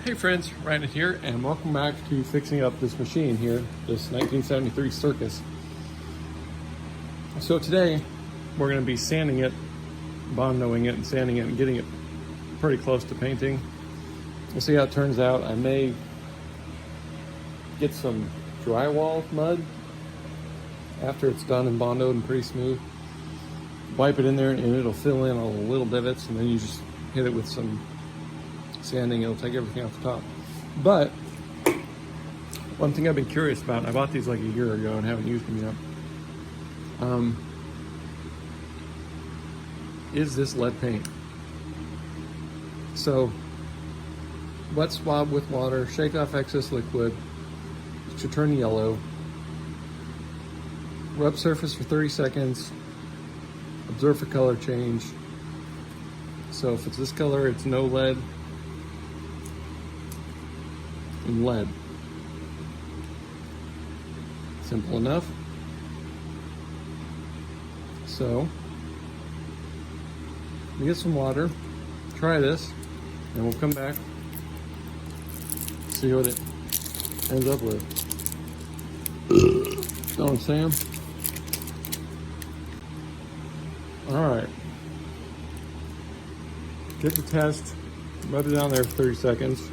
Hey friends, Ryan here, and welcome back to fixing up this machine here, this 1973 Circus. So today, we're going to be sanding it, bondoing it, and sanding it, and getting it pretty close to painting. We'll see how it turns out. I may get some drywall mud after it's done and bondoed and pretty smooth. Wipe it in there, and it'll fill in all the little divots, and then you just hit it with some sanding. It'll take everything off the top. But one thing I've been curious about, and I bought these like a year ago and haven't used them yet, is this lead paint. So wet swab with water, shake off excess liquid. It should turn yellow. Rub surface for 30 seconds. Observe for color change. So if it's this color, it's no lead. And lead. Simple enough. So we get some water, try this, and we'll come back, see what it ends up with. Know what I'm saying? Alright. Get the test, rub it down there for 30 seconds.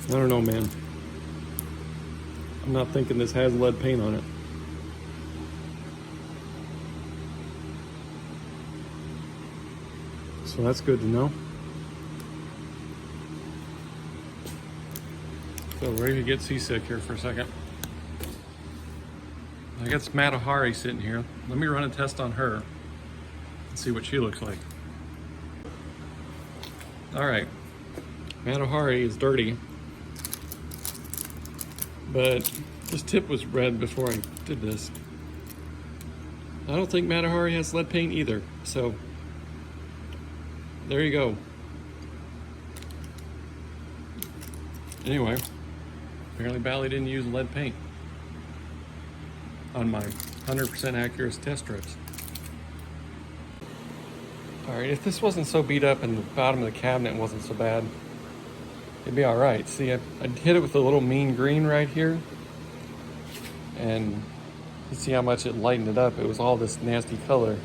I don't know, man. I'm not thinking this has lead paint on it. So that's good to know. So ready to get seasick here for a second. I got Matahari sitting here. Let me run a test on her and see what she looks like. All right, Matahari is dirty. But this tip was red before I did this. I don't think Matahari has lead paint either, so there you go. Anyway, apparently Bally didn't use lead paint on my 100% accurate test strips. Alright, if this wasn't so beat up and the bottom of the cabinet wasn't so bad, it'd be all right. See, I hit it with a little mean green right here, and you see how much it lightened it up. It was all this nasty color.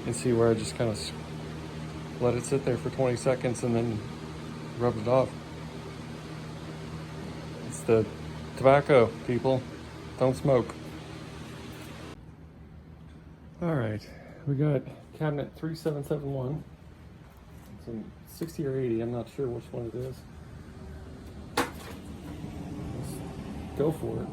And see where I just kind of let it sit there for 20 seconds and then rubbed it off. It's the tobacco, people. Don't smoke. All right, we got cabinet 3771. It's a 60 or 80, I'm not sure which one it is. Go for it.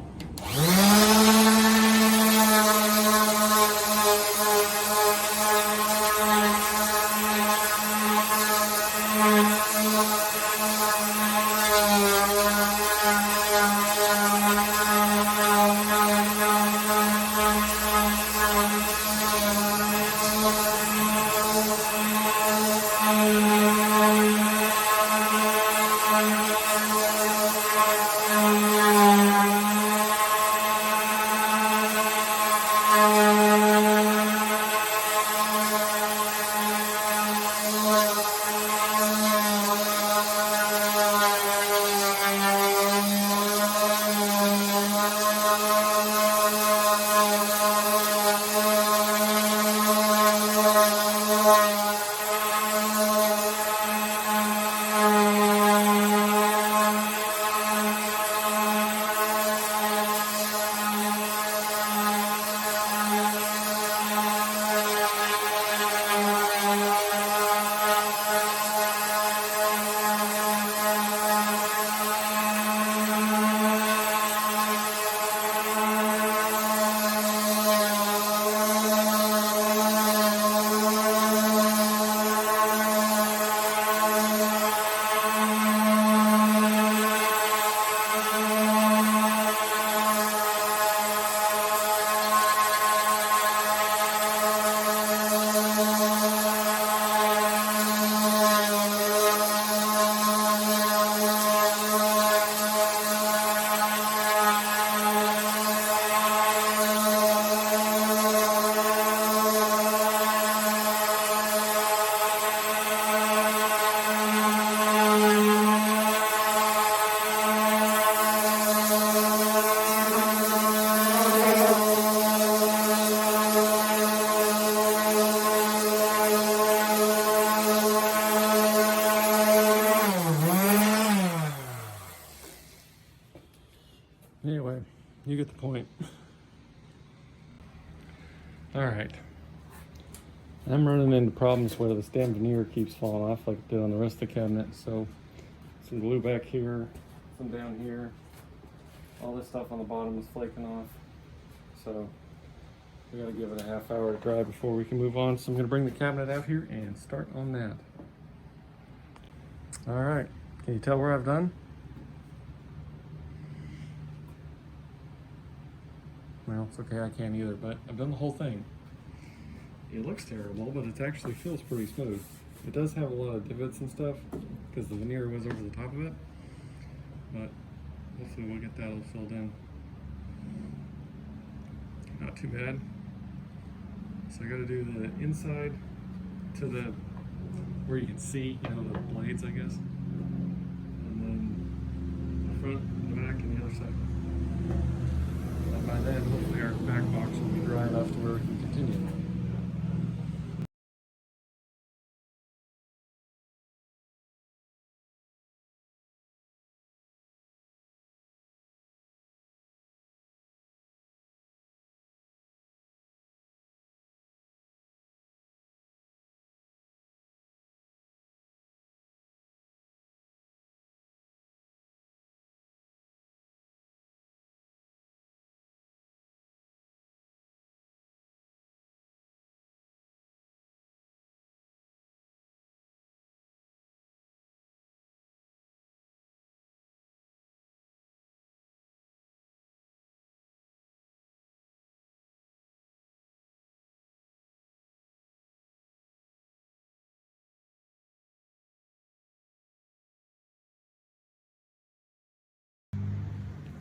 All right. I'm running into problems where this damn veneer keeps falling off like it did on the rest of the cabinet. So some glue back here, some down here. All this stuff on the bottom is flaking off. So we gotta give it a half hour to dry before we can move on. So I'm gonna bring the cabinet out here and start on that. All right, can you tell where I've done? Well, it's okay, I can't either, but I've done the whole thing. It looks terrible, but it actually feels pretty smooth. It does have a lot of divots and stuff because the veneer was over the top of it, but hopefully we'll get that all filled in. Not too bad. So I gotta do the inside to the, where you can see, you know, the blades, I guess. And then the front, the back, and the other side. And by then, hopefully our back box will be dry enough to where we can continue.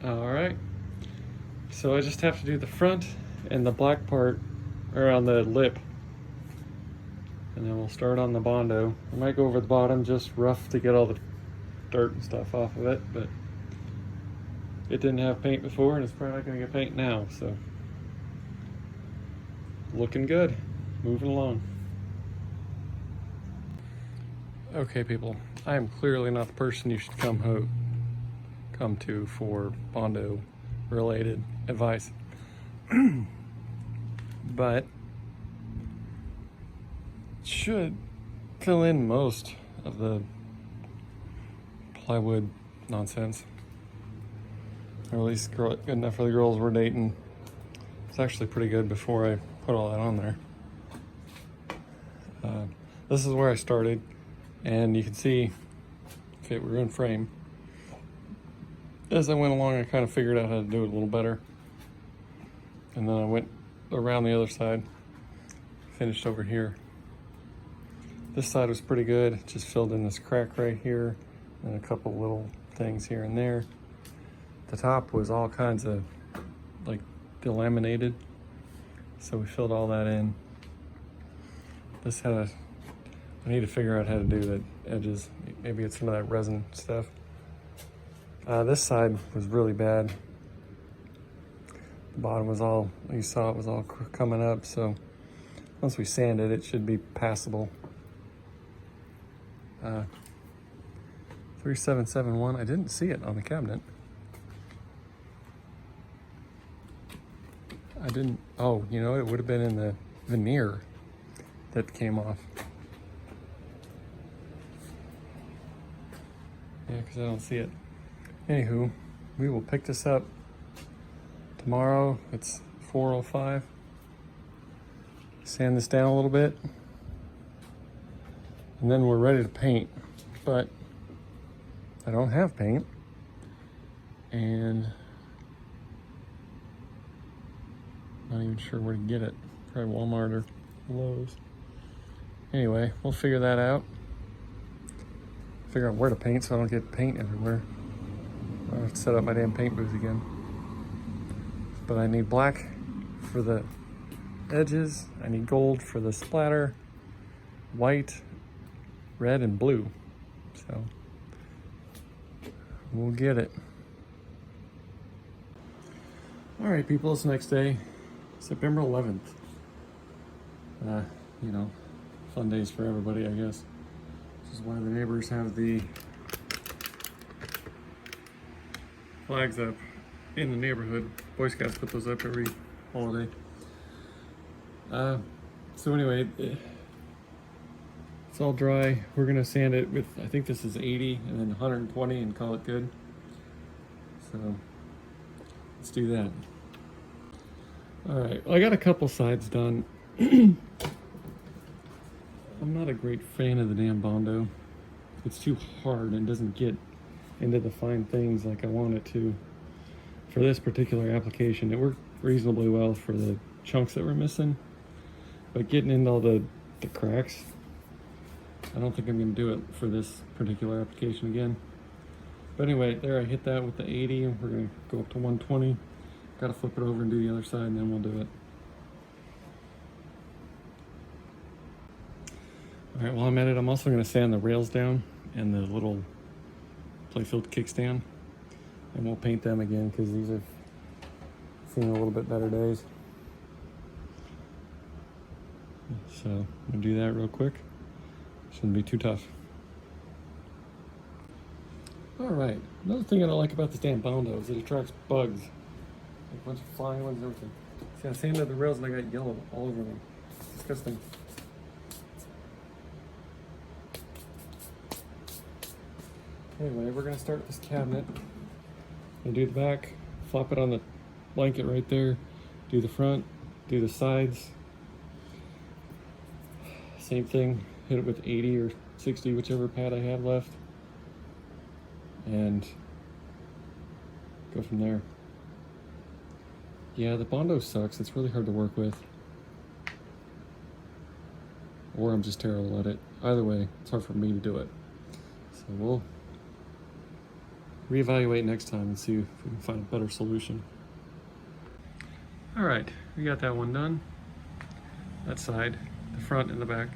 All right, so I just have to do the front and the black part around the lip, and then we'll start on the Bondo. I might go over the bottom just rough to get all the dirt and stuff off of it, but it didn't have paint before and it's probably not going to get paint now, so looking good, moving along. Okay people, I am clearly not the person you should come to for Bondo related advice. But should fill in most of the plywood nonsense, or at least good enough for the girls we're dating. It's actually pretty good before I put all that on there. This is where I started, and you can see if it were in frame. As I went along, I kind of figured out how to do it a little better. And then I went around the other side, finished over here. This side was pretty good, just filled in this crack right here, and a couple little things here and there. The top was all kinds of like delaminated, so we filled all that in. This had I need to figure out how to do the edges. Maybe it's some of that resin stuff. This side was really bad. The bottom was all, you saw it was all coming up, so once we sand it, it should be passable. 3771, I didn't see it on the cabinet. I didn't, oh, you know, it would have been in the veneer that came off. Yeah, because I don't see it. Anywho, we will pick this up tomorrow. It's 4:05. Sand this down a little bit, and then we're ready to paint. But I don't have paint, and not even sure where to get it. Probably Walmart or Lowe's. Anyway, we'll figure that out. Figure out where to paint so I don't get paint everywhere. I'll have to set up my damn paint booth again. But I need black for the edges. I need gold for the splatter. White, red, and blue. So we'll get it. All right, people, it's the next day, September 11th. You know, fun days for everybody, I guess. This is why the neighbors have the flags up in the neighborhood. Boy Scouts put those up every holiday. So anyway, it's all dry. We're gonna sand it with, I think this is 80 and then 120 and call it good. So let's do that. All right, well, I got a couple sides done. I'm not a great fan of the damn Bondo. It's too hard and doesn't get into the fine things like I want it to. For this particular application, it worked reasonably well for the chunks that were missing, but getting into all the cracks, I don't think I'm gonna do it for this particular application again. But anyway, there I hit that with the 80 and we're gonna go up to 120. Gotta flip it over and do the other side and then we'll do it. All right, while I'm at it, I'm also gonna sand the rails down and the little playfield kickstand. And we'll paint them again because these have seen a little bit better days. So I'm gonna do that real quick. Shouldn't be too tough. All right, another thing I don't like about this damn Bondo is it attracts bugs. Like a bunch of flying ones and everything. See, I sanded the rails and I got yellow all over them. It's disgusting. Anyway, we're gonna start this cabinet. And do the back, flop it on the blanket right there, do the front, do the sides. Same thing, hit it with 80 or 60, whichever pad I have left. And go from there. Yeah, the Bondo sucks. It's really hard to work with. Or I'm just terrible at it. Either way, it's hard for me to do it. So we'll reevaluate next time and see if we can find a better solution. All right, we got that one done. That side, the front and the back.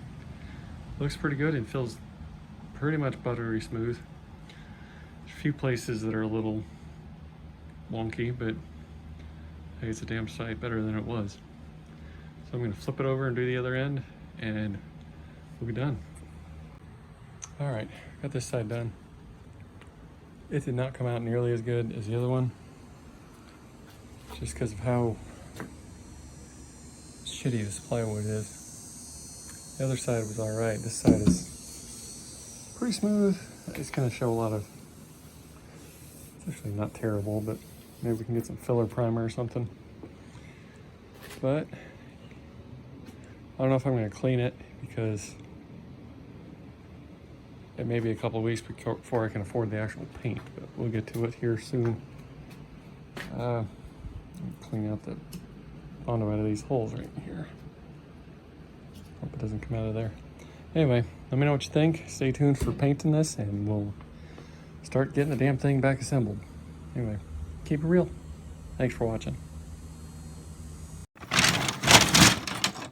Looks pretty good and feels pretty much buttery smooth. There's a few places that are a little wonky, but hey, it's a damn sight better than it was. So I'm gonna flip it over and do the other end and we'll be done. All right, got this side done. It did not come out nearly as good as the other one, just because of how shitty this plywood is. The other side was all right. This side is pretty smooth. It's gonna show a lot of, it's actually not terrible, but maybe we can get some filler primer or something. But I don't know if I'm gonna clean it because it may be a couple of weeks before I can afford the actual paint, but we'll get to it here soon. Clean out the Bondo out of these holes right here. Hope it doesn't come out of there. Anyway, let me know what you think. Stay tuned for painting this and we'll start getting the damn thing back assembled. Anyway, keep it real. Thanks for watching.